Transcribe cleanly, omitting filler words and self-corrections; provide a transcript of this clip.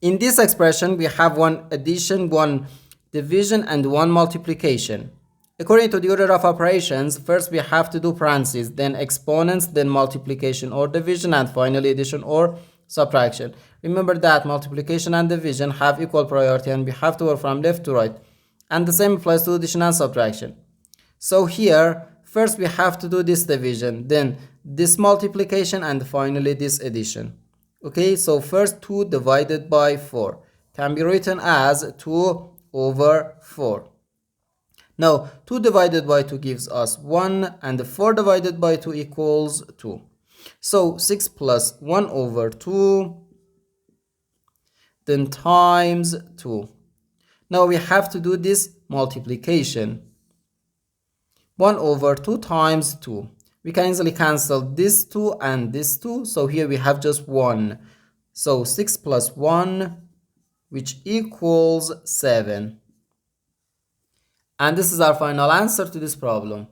In this expression, we have one addition, one division, and one multiplication. According to the order of operations, first we have to do parentheses, then exponents, then multiplication or division, and finally addition or subtraction. Remember that multiplication and division have equal priority and we have to work from left to right. And the same applies to addition and subtraction. So here, first we have to do this division, then this multiplication, and finally this addition. Okay, so first 2 divided by 4 can be written as 2 over 4. Now 2 divided by 2 gives us 1 and 4 divided by 2 equals 2. So 6 plus 1 over 2 then times 2. Now we have to do this multiplication. 1 over 2 times 2. We can easily cancel this 2 and this 2. So here we have just 1. So 6 plus 1, which equals 7. And this is our final answer to this problem.